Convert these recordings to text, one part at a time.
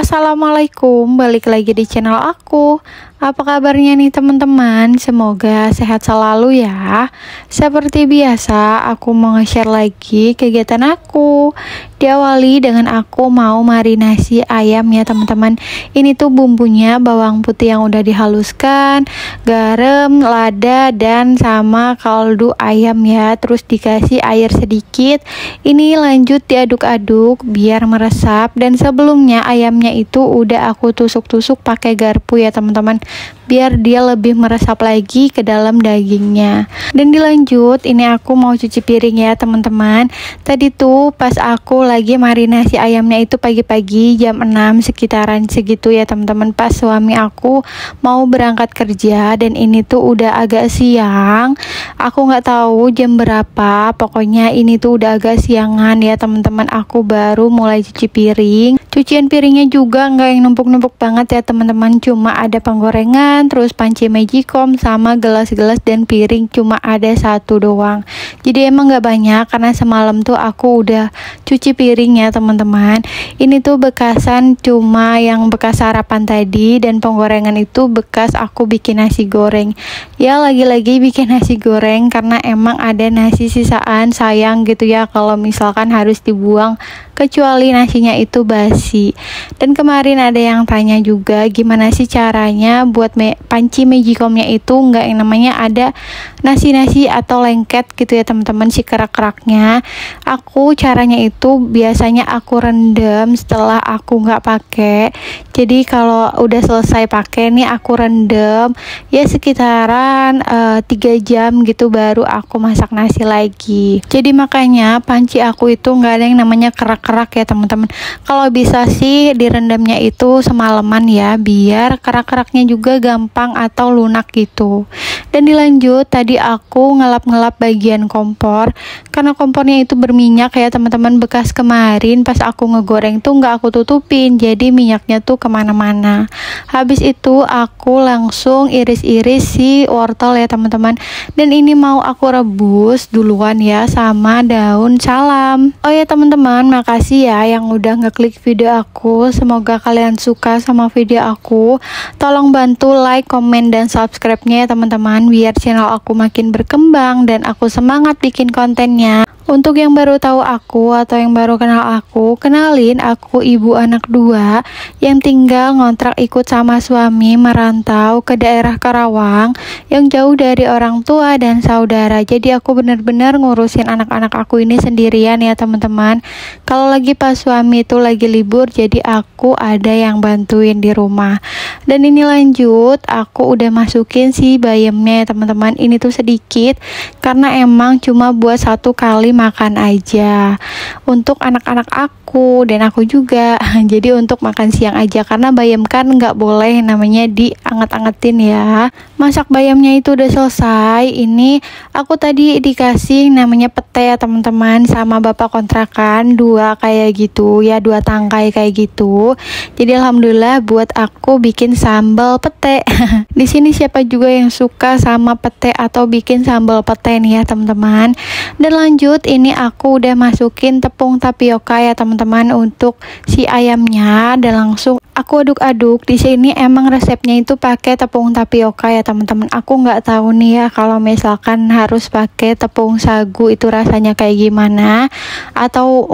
Assalamualaikum, balik lagi di channel aku. Apa kabarnya nih teman-teman? Semoga sehat selalu ya. Seperti biasa, aku mau nge-share lagi kegiatan aku. Diawali dengan aku mau marinasi ayam ya teman-teman. Ini tuh bumbunya bawang putih yang udah dihaluskan, garam, lada, dan sama kaldu ayam ya. Terus dikasih air sedikit. Ini lanjut diaduk-aduk biar meresap. Dan sebelumnya ayamnya itu udah aku tusuk-tusuk pakai garpu ya teman-teman, biar dia lebih meresap lagi ke dalam dagingnya. Dan dilanjut, ini aku mau cuci piring ya teman-teman. Tadi tuh pas aku lagi marinasi ayamnya itu pagi-pagi jam 6 sekitaran segitu ya teman-teman, pas suami aku mau berangkat kerja. Dan ini tuh udah agak siang, aku nggak tahu jam berapa, pokoknya ini tuh udah agak siangan ya teman-teman. Aku baru mulai cuci piring. Cucian piringnya juga nggak yang numpuk-numpuk banget ya teman-teman, cuma ada penggorengan, terus panci magicom, sama gelas-gelas dan piring cuma ada satu doang. Jadi emang nggak banyak karena semalam tuh aku udah cuci piring ya teman-teman. Ini tuh bekasan cuma yang bekas sarapan tadi, dan penggorengan itu bekas aku bikin nasi goreng. Ya lagi-lagi bikin nasi goreng karena emang ada nasi sisaan, sayang gitu ya kalau misalkan harus dibuang, kecuali nasinya itu basi. Dan kemarin ada yang tanya juga gimana sih caranya buat panci magicomnya itu nggak yang namanya ada nasi-nasi atau lengket gitu ya teman-teman, si kerak-keraknya. Aku caranya itu biasanya aku rendam setelah aku nggak pakai. Jadi kalau udah selesai pakai nih aku rendam ya sekitaran 3 jam gitu, baru aku masak nasi lagi. Jadi makanya panci aku itu nggak ada yang namanya kerak-kerak ya teman-teman. Kalau bisa sih direndamnya itu semalaman ya, biar kerak-keraknya juga gampang atau lunak gitu. Dan dilanjut, tadi aku ngelap-ngelap bagian kompor karena kompornya itu berminyak ya teman-teman, bekas kemarin pas aku ngegoreng tuh nggak aku tutupin, jadi minyaknya tuh kemana-mana. Habis itu aku langsung iris-iris si wortel ya teman-teman, dan ini mau aku rebus duluan ya sama daun salam. Oh ya teman-teman, makasih ya yang udah ngeklik video aku. Semoga kalian suka sama video aku. Tolong bantu like, komen, dan subscribe-nya ya teman-teman, biar channel aku makin berkembang dan aku semangat bikin kontennya. Untuk yang baru tahu aku atau yang baru kenal aku, kenalin, aku ibu anak 2 yang tinggal ngontrak ikut sama suami merantau ke daerah Karawang yang jauh dari orang tua dan saudara. Jadi aku bener-bener ngurusin anak-anak aku ini sendirian ya teman-teman. Kalau lagi pas suami itu lagi libur, jadi aku ada yang bantuin di rumah. Dan ini lanjut, aku udah masukin si bayamnya ya teman-teman. Ini tuh sedikit karena emang cuma buat 1 kali makan aja untuk anak-anak aku dan aku juga. Jadi untuk makan siang aja, karena bayam kan nggak boleh namanya dianget-angetin ya. Masak bayamnya itu udah selesai. Ini aku tadi dikasih namanya pete ya teman-teman sama bapak kontrakan, 2 kayak gitu ya, 2 tangkai kayak gitu. Jadi alhamdulillah buat aku bikin sambal pete. Di sini siapa juga yang suka sama pete atau bikin sambal pete nih ya teman-teman. Dan lanjut, ini aku udah masukin tepung tapioka ya teman-teman untuk si ayamnya, dan langsung aku aduk-aduk. Di sini emang resepnya itu pakai tepung tapioka ya teman-teman. Aku nggak tahu nih ya kalau misalkan harus pakai tepung sagu itu rasanya kayak gimana, atau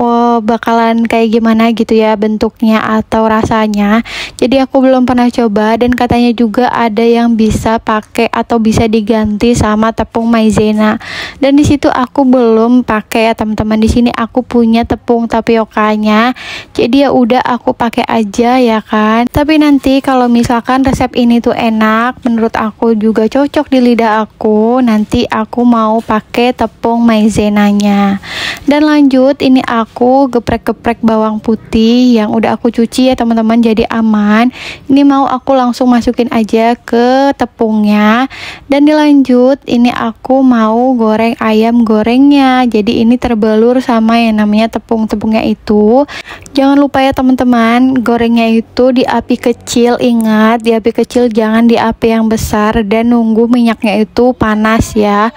bakalan kayak gimana gitu ya bentuknya atau rasanya. Jadi aku belum pernah coba, dan katanya juga ada yang bisa pakai atau bisa diganti sama tepung maizena. Dan di situ aku belum pakai ya teman-teman. Di sini aku punya tepung tapiokanya, jadi ya udah aku pakai aja ya kan. Tapi nanti kalau misalkan resep ini tuh enak, menurut aku juga cocok di lidah aku, nanti aku mau pakai tepung maizenanya. Dan lanjut, ini aku geprek-geprek bawang putih yang udah aku cuci ya teman-teman, jadi aman. Ini mau aku langsung masukin aja ke tepungnya. Dan dilanjut, ini aku mau goreng ayam gorengnya. Jadi ini terbelur sama yang namanya tepung-tepungnya itu. Jangan lupa ya teman-teman, gorengnya itu di api kecil. Ingat, di api kecil, jangan di api yang besar, dan nunggu minyaknya itu panas ya,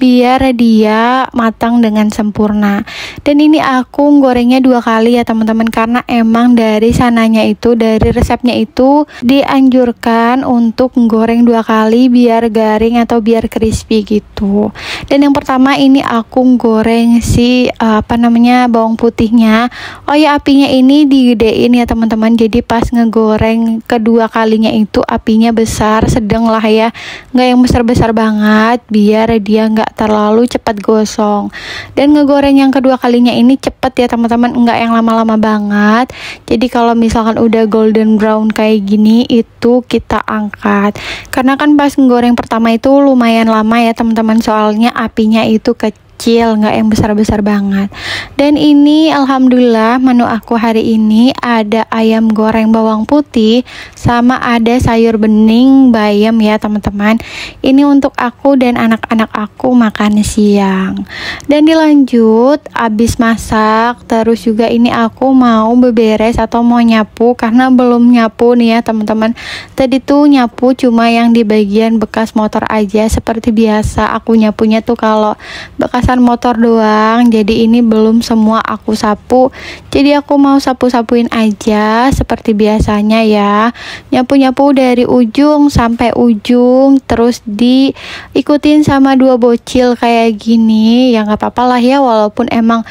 biar dia matang dengan sempurna. Dan ini aku gorengnya 2 kali ya teman-teman, karena emang dari sananya itu, dari resepnya itu dianjurkan untuk goreng 2 kali biar garing atau biar crispy gitu. Dan yang pertama ini aku goreng si bawang putihnya. Oh ya, apinya ini digedein ya teman-teman, jadi pas ngegoreng kedua kalinya itu apinya besar, sedang lah ya, nggak yang besar-besar banget biar dia nggak terlalu cepat gosong. Dan ngegoreng yang kedua kalinya ini cepet ya teman-teman, nggak yang lama-lama banget. Jadi kalau misalkan udah golden brown kayak gini itu kita angkat, karena kan pas ngegoreng pertama itu lumayan lama ya teman-teman, soalnya apinya itu kecil, nggak yang besar-besar banget. Dan ini alhamdulillah menu aku hari ini ada ayam goreng bawang putih sama ada sayur bening bayam ya teman-teman. Ini untuk aku dan anak-anak aku makan siang. Dan dilanjut abis masak, terus juga ini aku mau beberes atau mau nyapu, karena belum nyapu nih ya teman-teman. Tadi tuh nyapu cuma yang di bagian bekas motor aja, seperti biasa aku nyapunya tuh kalau bekas motor doang, jadi ini belum semua aku sapu, jadi aku mau sapu-sapuin aja seperti biasanya ya, nyapu-nyapu dari ujung sampai ujung, terus diikutin sama 2 bocil kayak gini ya, nggak apa-apa lah ya, walaupun emang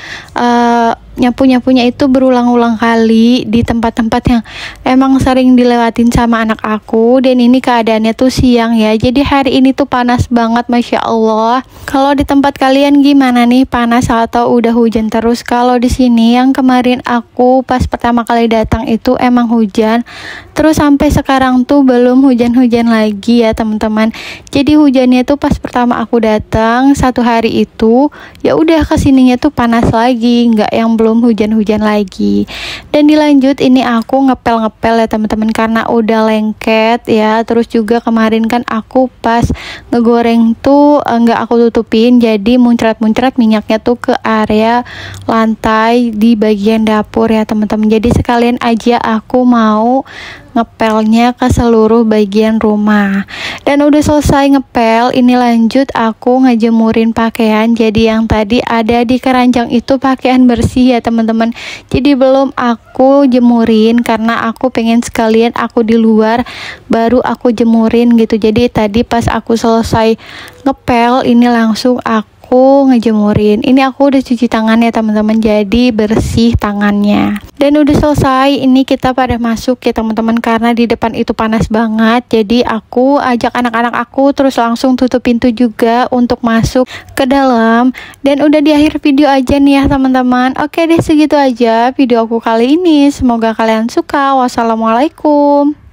nyapu-nyapunya itu berulang-ulang kali di tempat-tempat yang emang sering dilewatin sama anak aku. Dan ini keadaannya tuh siang ya, jadi hari ini tuh panas banget, Masya Allah. Kalau di tempat kalian gimana nih, panas atau udah hujan terus? Kalau di sini yang kemarin aku pas pertama kali datang itu emang hujan, terus sampai sekarang tuh belum hujan-hujan lagi ya teman-teman. Jadi hujannya tuh pas pertama aku datang 1 hari itu, ya udah kesininya tuh panas lagi, nggak yang belum hujan-hujan lagi. Dan dilanjut ini aku ngepel-ngepel ya teman-teman, karena udah lengket ya. Terus juga kemarin kan aku pas ngegoreng tuh nggak aku tutupin, jadi muncrat-muncrat minyaknya tuh ke area lantai di bagian dapur ya teman-teman. Jadi sekalian aja aku mau ngepelnya ke seluruh bagian rumah. Dan udah selesai ngepel, ini lanjut aku ngejemurin pakaian. Jadi yang tadi ada di keranjang itu pakaian bersih ya teman-teman, jadi belum aku jemurin karena aku pengen sekalian aku di luar baru aku jemurin gitu. Jadi tadi pas aku selesai ngepel ini langsung aku ngejemurin. Ini aku udah cuci tangan ya teman-teman, jadi bersih tangannya. Dan udah selesai, ini kita pada masuk ya teman-teman, karena di depan itu panas banget. Jadi aku ajak anak-anak aku terus langsung tutup pintu juga untuk masuk ke dalam. Dan udah di akhir video aja nih ya teman-teman. Oke deh, segitu aja video aku kali ini, semoga kalian suka. Wassalamualaikum.